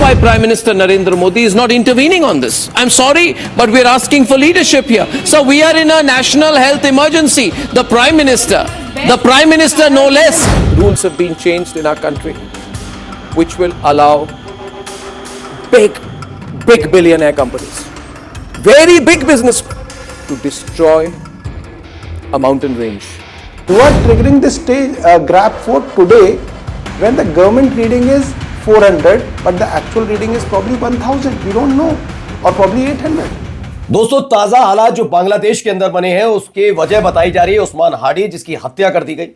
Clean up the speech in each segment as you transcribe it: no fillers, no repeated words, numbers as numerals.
why Prime Minister Narendra Modi is not intervening on this. I'm sorry, but we're asking for leadership here. So we are in a national health emergency. The Prime Minister no less. Rules have been changed in our country, which will allow big billionaire companies, very big businessmen, to destroy a mountain range. You are triggering this grab for today when the government reading is 400, but the actual reading is probably 1000. We don't know, or probably 800. दोस्तों, ताजा हालात जो बांग्लादेश के अंदर बने हैं उसके वजह बताई जा रही है उस्मान हाडी, जिसकी हत्या कर दी गई।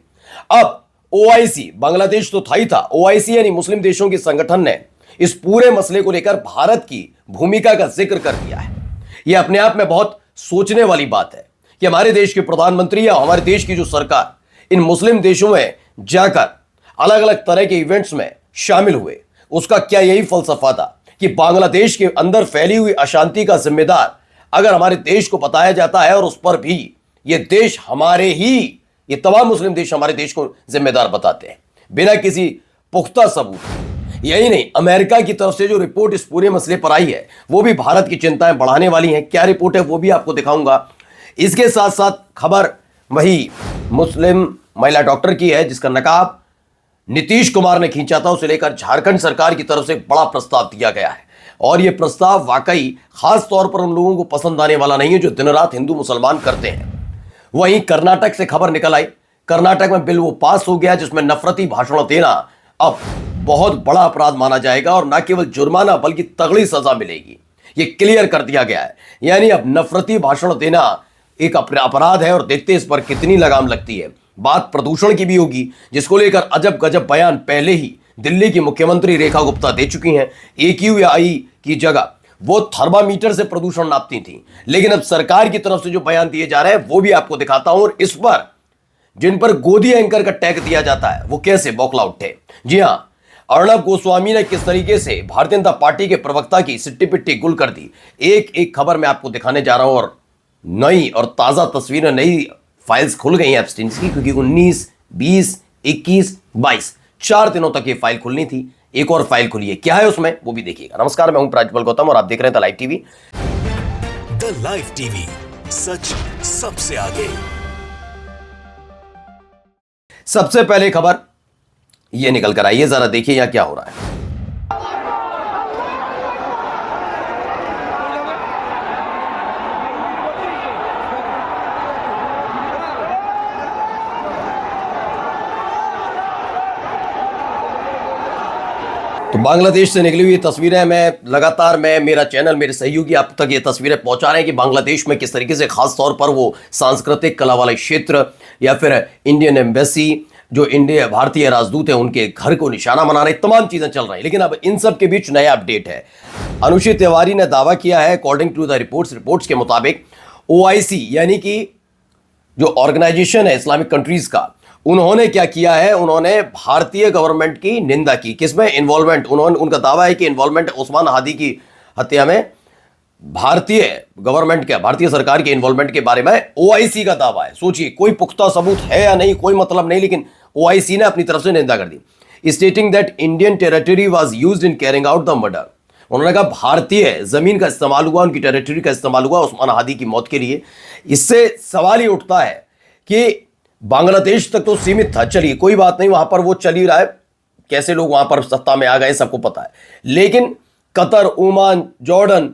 अब ओआईसी, बांग्लादेश तो था ही था, ओआईसी यानी मुस्लिम देशों के संगठन ने इस पूरे मसले को लेकर भारत की भूमिका का जिक्र कर दिया है। यह अपने आप में बहुत सोचने वाली बात है कि हमारे देश के प्रधानमंत्री या हमारे देश की जो सरकार इन मुस्लिम देशों में जाकर अलग अलग तरह के इवेंट्स में शामिल हुए, उसका क्या यही फलसफा था कि बांग्लादेश के अंदर फैली हुई अशांति का जिम्मेदार अगर हमारे देश को बताया जाता है और उस पर भी ये देश ये तमाम मुस्लिम देश हमारे देश को जिम्मेदार बताते हैं बिना किसी पुख्ता सबूत। यही नहीं, अमेरिका की तरफ से जो रिपोर्ट इस पूरे मसले पर आई है वो भी भारत की चिंताएं बढ़ाने वाली है। क्या रिपोर्ट है वो भी आपको दिखाऊंगा। इसके साथ साथ खबर वही मुस्लिम महिला डॉक्टर की है जिसका नकाब नीतीश कुमार ने खींचा था, उसे लेकर झारखंड सरकार की तरफ से बड़ा प्रस्ताव दिया गया है और यह प्रस्ताव वाकई खास तौर पर उन लोगों को पसंद आने वाला नहीं है जो दिन रात हिंदू मुसलमान करते हैं। वहीं कर्नाटक से खबर निकल आई, कर्नाटक में बिल वो पास हो गया जिसमें नफरती भाषण देना अब बहुत बड़ा अपराध माना जाएगा और न केवल जुर्माना बल्कि तगड़ी सजा मिलेगी। ये क्लियर कर दिया गया है, यानी अब नफरती भाषण देना एक अपराध है और देखते इस पर कितनी लगाम लगती है। बात प्रदूषण की भी होगी जिसको लेकर अजब गजब बयान पहले ही दिल्ली की मुख्यमंत्री रेखा गुप्ता दे चुकी हैं। AQI की जगह वो थर्मामीटर से प्रदूषण नापती थी, लेकिन अब सरकार की तरफ से जो बयान दिए जा रहे हैं वो भी आपको दिखाता हूं और इस पर जिन पर गोदी एंकर का टैग दिया जाता है वो कैसे बौखला उठे। जी हां, अर्णब गोस्वामी ने किस तरीके से भारतीय जनता पार्टी के प्रवक्ता की सिट्टी पिट्टी गुल कर दी, एक एक खबर मैं आपको दिखाने जा रहा हूं और नई और ताजा तस्वीरें, नई फाइल्स खुल गई हैं एब्सटेंस की, क्योंकि 19, 20, 21, 22 4 दिनों तक ये फाइल खुलनी थी। एक और फाइल खुली है, क्या है उसमें वो भी देखिएगा। नमस्कार, मैं हूं प्राज्वल गौतम और आप देख रहे हैं the live TV. The live TV, सच सबसे आगे। सबसे पहले खबर ये निकल कर आई है, जरा देखिए यहां क्या हो रहा है। तो बांग्लादेश से निकली हुई तस्वीरें मेरा चैनल, मेरे सहयोगी आप तक ये तस्वीरें पहुंचा रहे हैं कि बांग्लादेश में किस तरीके से खास तौर पर वो सांस्कृतिक कला वाले क्षेत्र या फिर इंडियन एम्बेसी, जो भारतीय राजदूत है उनके घर को निशाना बना रहे, तमाम चीजें चल रही हैं। लेकिन अब इन सब के बीच नया अपडेट है। अनुषी तिवारी ने दावा किया है, अकॉर्डिंग टू द रिपोर्ट्स के मुताबिक OIC यानी कि जो ऑर्गेनाइजेशन है इस्लामिक कंट्रीज का, उन्होंने क्या किया है, उन्होंने भारतीय गवर्नमेंट की निंदा की। किसमें इन्वॉल्वमेंट, उनका दावा है कि इन्वॉल्वमेंट उस्मान हादी की हत्या में भारतीय गवर्नमेंट के, भारतीय सरकार के इन्वॉल्वमेंट के बारे में OIC का दावा है। सोचिए, कोई पुख्ता सबूत है या नहीं कोई मतलब नहीं, लेकिन OIC ने अपनी तरफ से निंदा कर दी, stating that Indian territory was used in carrying out the murder. उन्होंने कहा भारतीय जमीन का इस्तेमाल हुआ, उनकी टेरिटरी का इस्तेमाल हुआ उस्मान हादी की मौत के लिए। इससे सवाल ही उठता है कि बांग्लादेश तक तो सीमित था, चलिए कोई बात नहीं, वहां पर वो चल ही रहा है, कैसे लोग वहां पर सत्ता में आ गए सबको पता है। लेकिन कतर, ओमान, जॉर्डन,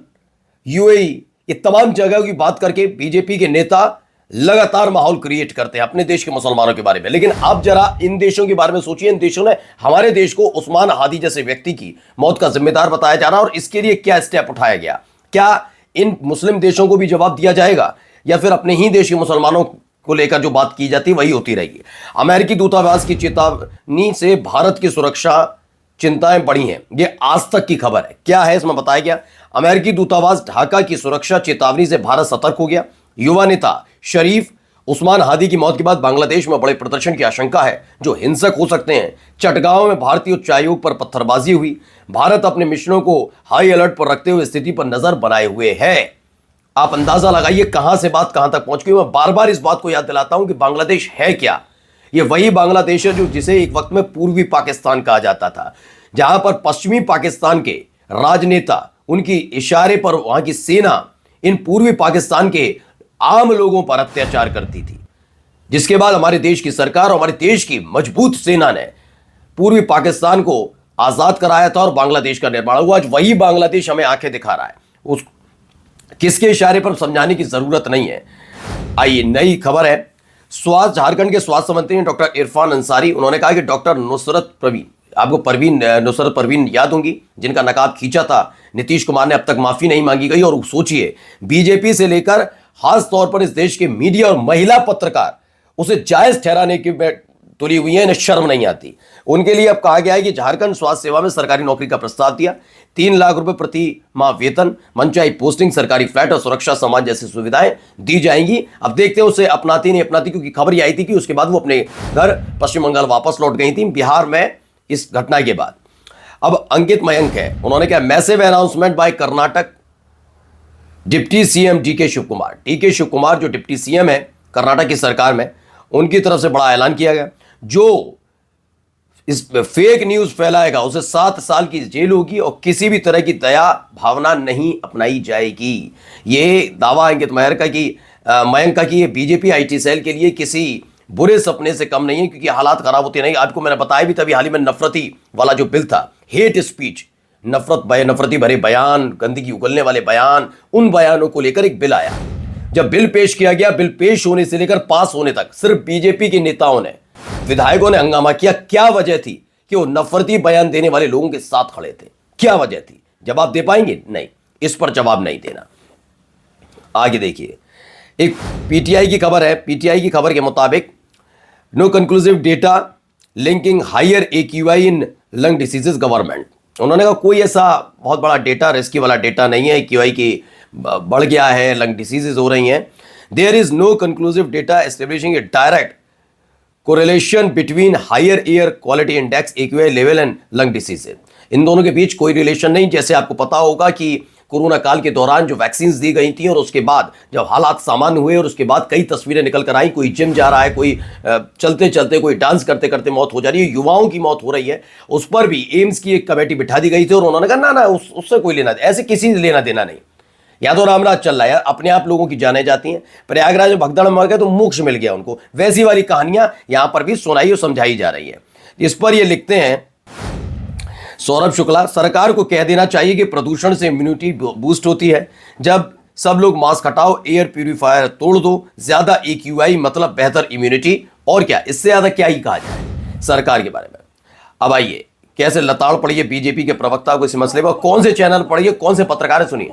UAE, ये तमाम जगहों की बात करके बीजेपी के नेता लगातार माहौल क्रिएट करते हैं अपने देश के मुसलमानों के बारे में। लेकिन आप जरा इन देशों के बारे में सोचिए, इन देशों ने हमारे देश को उस्मान हादी जैसे व्यक्ति की मौत का जिम्मेदार बताया जा रहा है और इसके लिए क्या स्टेप उठाया गया। क्या इन मुस्लिम देशों को भी जवाब दिया जाएगा या फिर अपने ही देश के मुसलमानों को लेकर जो बात की जाती है वही होती रहेगी। अमेरिकी दूतावास की चेतावनी से भारत की सुरक्षा चिंताएं बढ़ी हैं, ये आज तक की खबर है। क्या है इसमें बताया गया, अमेरिकी दूतावास ढाका की सुरक्षा चेतावनी से भारत सतर्क हो गया। युवा नेता शरीफ उस्मान हादी की मौत के बाद बांग्लादेश में बड़े प्रदर्शन की आशंका है जो हिंसक हो सकते हैं। चटगांव में भारतीय उच्चायोग पर पत्थरबाजी हुई। भारत अपने मिशनों को हाई अलर्ट पर रखते हुए स्थिति पर नजर बनाए हुए है। आप अंदाजा लगाइए कहां से बात कहां तक पहुंच गई। मैं बार बार इस बात को याद दिलाता हूं कि बांग्लादेश है क्या, ये वही बांग्लादेश है जो जिसे एक वक्त में पूर्वी पाकिस्तान कहा जाता था, जहां पर पश्चिमी पाकिस्तान के राजनेता, उनकी इशारे पर वहां की सेना इन पूर्वी पाकिस्तान के आम लोगों पर अत्याचार करती थी, जिसके बाद हमारे देश की सरकार और हमारे देश की मजबूत सेना ने पूर्वी पाकिस्तान को आजाद कराया था और बांग्लादेश का निर्माण हुआ। आज वही बांग्लादेश हमें आंखें दिखा रहा है। उस किसके इशारे पर समझाने की जरूरत नहीं है। आइए, नई खबर है। स्वास्थ्य, झारखंड के स्वास्थ्य मंत्री हैं डॉक्टर इरफान अंसारी। उन्होंने कहा कि डॉक्टर नुसरत परवीन, आपको नुसरत परवीन याद होंगी, जिनका नकाब खींचा था नीतीश कुमार ने, अब तक माफी नहीं मांगी गई। और सोचिए, बीजेपी से लेकर खास तौर पर इस देश के मीडिया और महिला पत्रकार उसे जायज ठहराने की तुली हुई है, इन्हें शर्म नहीं आती। उनके लिए अब कहा गया है कि झारखंड स्वास्थ्य सेवा में सरकारी नौकरी का प्रस्ताव दिया, 3 लाख रुपए प्रति माह वेतन, मनचाही पोस्टिंग, सरकारी फ्लैट और सुरक्षा सामान जैसी सुविधाएं दी जाएंगी। अब देखते हैं उसे अपनाती नहीं अपनाती, क्योंकि खबर यह आई थी कि उसके बाद वो अपने घर पश्चिम बंगाल वापस लौट गई थी बिहार में इस घटना के बाद। अब अंकित मयंक है, उन्होंने कहा massive announcement by Karnataka deputy CM DK Shivakumar. DK Shivakumar जो डिप्टी सीएम है कर्नाटक की सरकार में, उनकी तरफ से बड़ा ऐलान किया गया। जो इस फेक न्यूज फैलाएगा उसे 7 साल की जेल होगी और किसी भी तरह की दया भावना नहीं अपनाई जाएगी। ये दावा अंकित मयंक का कि ये बीजेपी आईटी सेल के लिए किसी बुरे सपने से कम नहीं है, क्योंकि हालात खराब होते नहीं। आपको मैंने बताया भी, तभी हाल ही में नफरती वाला जो बिल था, हेट स्पीच, नफरती भरे बयान, गंदगी उगलने वाले बयान, उन बयानों को लेकर एक बिल आया। जब बिल पेश किया गया, बिल पेश होने से लेकर पास होने तक सिर्फ बीजेपी के नेताओं ने, विधायकों ने हंगामा किया। क्या वजह थी कि वो नफरती बयान देने वाले लोगों के साथ खड़े थे? क्या वजह थी? जवाब दे पाएंगे? नहीं, इस पर जवाब नहीं देना। आगे देखिए, एक पीटीआई की खबर है। पीटीआई की खबर के मुताबिक no conclusive data linking higher AQI in lung diseases government. उन्होंने कहा कोई ऐसा बहुत बड़ा डेटा, रेस्क्यू वाला डेटा नहीं है, एक्यूआई की बढ़ गया है, लंग डिसीजेज हो रही हैं। There is no conclusive data establishing a direct correlation between higher air quality index AQI level and lung disease. इन दोनों के बीच कोई रिलेशन नहीं। जैसे आपको पता होगा कि कोरोना काल के दौरान जो वैक्सीन दी गई थी और उसके बाद जब हालात सामान्य हुए और उसके बाद कई तस्वीरें निकल कर आई, कोई जिम जा रहा है, कोई चलते चलते, कोई डांस करते करते मौत हो जा रही है, युवाओं की मौत हो रही है, उस पर भी एम्स की एक कमेटी बिठा दी गई थी और उन्होंने कहा ना उससे कोई लेना, ऐसे किसी से लेना देना नहीं। या तो रामराज चल रहा है, अपने आप लोगों की जाने जाती हैं। प्रयागराज में भगदड़ मर गए तो मोक्ष मिल गया उनको, वैसी वाली कहानियां यहां पर भी सुनाई और समझाई जा रही है। इस पर ये लिखते हैं सौरभ शुक्ला, सरकार को कह देना चाहिए कि प्रदूषण से इम्यूनिटी बूस्ट होती है। जब सब लोग मास्क हटाओ, एयर प्यूरिफायर तोड़ दो, ज्यादा एक्यूआई मतलब बेहतर इम्यूनिटी, और क्या, इससे ज्यादा क्या ही कहा जाए सरकार के बारे में। अब आइए, कैसे लताड़ पड़ी है बीजेपी के प्रवक्ता को इस मसले पर, कौन से चैनल पढ़िए, कौन से पत्रकार है, सुनिए।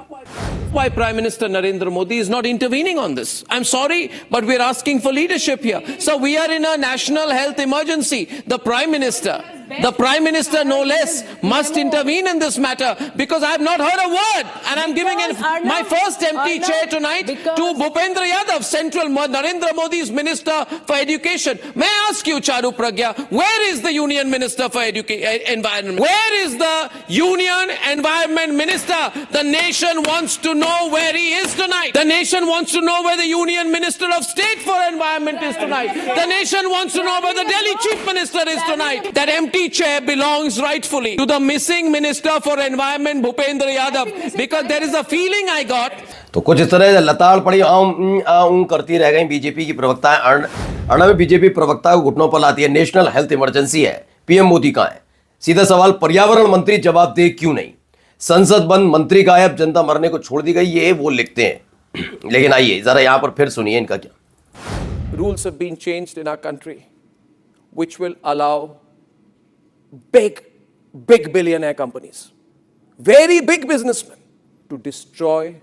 Why Prime Minister Narendra Modi is not intervening on this? I'm sorry, but we're asking for leadership here. So we are in a national health emergency. The Prime Minister no less must intervene in this matter, because I have not heard a word, and I'm giving my first empty chair tonight to Bhupendra Yadav, Central Narendra Modi's Minister for Education. May I ask you, Charu Pragya, where is the Union Minister for Environment? Where is the Union Environment Minister? The nation wants to know where he is tonight. The nation wants to know where the Union Minister of State for Environment is tonight. The nation wants to know where the Delhi Chief Minister is tonight. That empty chair belongs rightfully to the missing Minister for Environment, Bhupendra Yadav, because there is a feeling I got. तो कुछ इस तरह लताड़ पड़ी करती रह गई BJP की प्रवक्ता। अणा में बीजेपी प्रवक्ता को घुटनों पर लाती है। नेशनल हेल्थ इमरजेंसी है, पीएम मोदी कहां है? सीधा सवाल, पर्यावरण मंत्री जवाब दे क्यों नहीं? संसद बंद, मंत्री गायब, जनता मरने को छोड़ दी गई, ये वो लिखते हैं। लेकिन आइए जरा यहां पर फिर सुनिए इनका क्या। Rules have been changed in our country which will allow big billionaire companies, very big businessmen, to destroy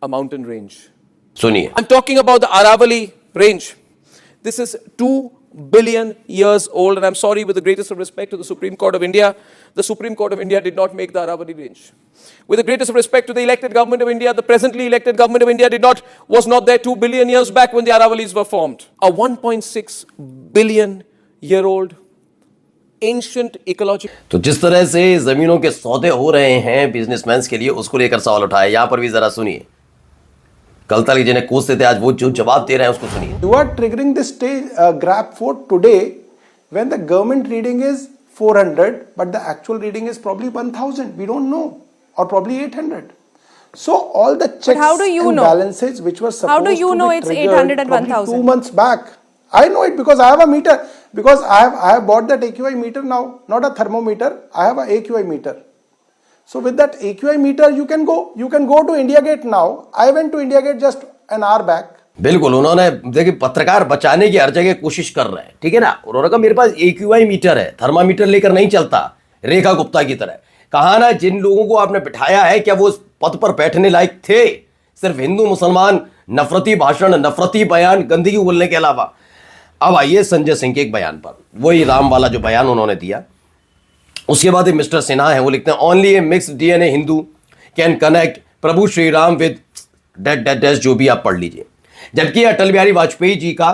a mountain range. सुनिए। I'm talking about the Aravalli range. This is 2 billion years old, and I'm sorry, with the greatest of respect to the Supreme Court of India, the Supreme Court of India did not make the Aravalli range. With the greatest of respect to the elected government of India, the presently elected government of India was not there 2 billion years back when the Aravallis were formed. A 1.6 billion year old ancient ecological. तो जिस तरह से जमीनों के सौदे हो रहे हैं बिजनेसमैन के लिए, उसको लेकर सवाल उठाया। यहां पर भी जरा सुनिए। कल तक जिन्हें कोसते थे, आज वो जो जवाब दे रहे हैं उसको सुनिए। You are triggering this stage grab for today when the government reading is 400, but the actual reading is probably 1000. We don't know, or probably 800. So all the checks how do you and know? balances which were supposed How do you to know be it's triggered 800 and probably 1000? 2 months back. I know it because I have a meter. Because I have bought that AQI meter now, not a thermometer. I have a AQI meter. So with that AQI meter, you can go to India Gate now. I went to India Gate just an hour back. बिल्कुल, उन्होंने देखिए पत्रकार बचाने की हर जगह कोशिश कर रहे हैं, ठीक है ना। उन्होंने कहा मेरे पास AQI मीटर है, थर्मामीटर लेकर नहीं चलता रेखा गुप्ता की तरह। कहा ना जिन लोगों को आपने बिठाया है क्या वो उस पद पर बैठने लायक थे? सिर्फ हिंदू मुसलमान, नफरती भाषण, नफरती बयान, गंदगी बोलने के अलावा। अब आइए संजय सिंह के एक बयान पर, वही राम वाला जो बयान उन्होंने दिया। उसके बाद मिस्टर सिन्हा है, वो लिखते हैं only a mixed DNA Hindu can connect Prabhu Shri Ram with that, जो भी आप पढ़ लीजिए। जबकि अटल बिहारी वाजपेयी जी का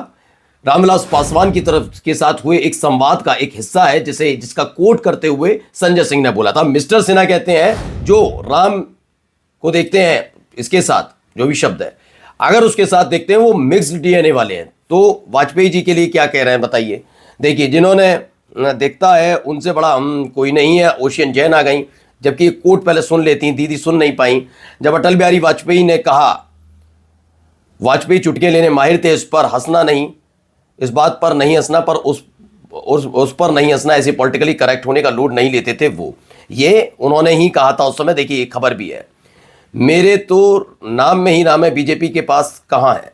रामविलास पासवान की तरफ के साथ हुए एक संवाद का एक हिस्सा है जिसका कोट करते हुए संजय सिंह ने बोला था। मिस्टर सिन्हा कहते हैं जो राम को देखते हैं इसके साथ जो भी शब्द है, अगर उसके साथ देखते हैं वो मिक्स्ड DNA वाले हैं, तो वाजपेयी जी के लिए क्या कह रहे हैं बताइए। देखिए जिन्होंने देखता है उनसे बड़ा हम कोई नहीं है, ओशियन जैन आ गई। जबकि कोट पहले सुन लेती, दीदी सुन नहीं पाई। जब अटल बिहारी वाजपेयी ने कहा वाजपेयी चुटके लेने माहिर थे, इस पर हंसना नहीं, इस बात पर नहीं हंसना, पर उस पर नहीं हंसना, ऐसे पॉलिटिकली करेक्ट होने का लोड नहीं लेते थे वो। ये उन्होंने ही कहा था उस समय। देखिए एक खबर भी है, मेरे तो नाम में ही नाम है, बीजेपी के पास कहाँ है।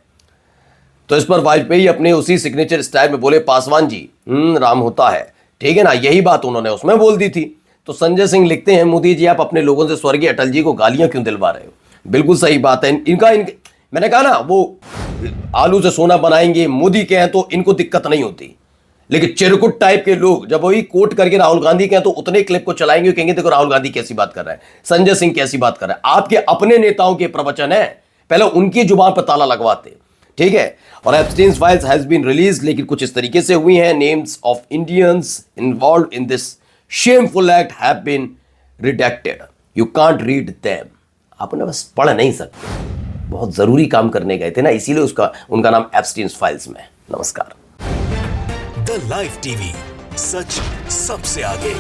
तो इस पर वाजपेयी अपने उसी सिग्नेचर स्टाइल में बोले पासवान जी राम होता है, ठीक है ना। यही बात उन्होंने उसमें बोल दी थी। तो संजय सिंह लिखते हैं मोदी जी आप अपने लोगों से स्वर्गीय अटल जी को गालियां क्यों दिलवा रहे हो? बिल्कुल सही बात है। मैंने कहा ना वो आलू से सोना बनाएंगे, मोदी के हैं तो इनको दिक्कत नहीं होती, लेकिन चिरकुट टाइप के लोग जब वही कोट करके राहुल गांधी के हैं तो उतने क्लिप को चलाएंगे, कहेंगे देखो राहुल गांधी कैसी बात कर रहा है, संजय सिंह कैसी बात कर रहा है। आपके अपने नेताओं के प्रवचन है, पहले उनकी जुबान पर ताला लगवाते, ठीक है। और Epstein's files has been release, लेकिन कुछ इस तरीके से हुई हैं, names of Indians involved in this shameful act have been redacted, you can't read them. आपने बस पढ़ नहीं सकते, बहुत जरूरी काम करने गए थे ना, इसीलिए उनका नाम एप्स्टीन्स फाइल्स में। नमस्कार। द लाइव टीवी, सच सबसे आगे।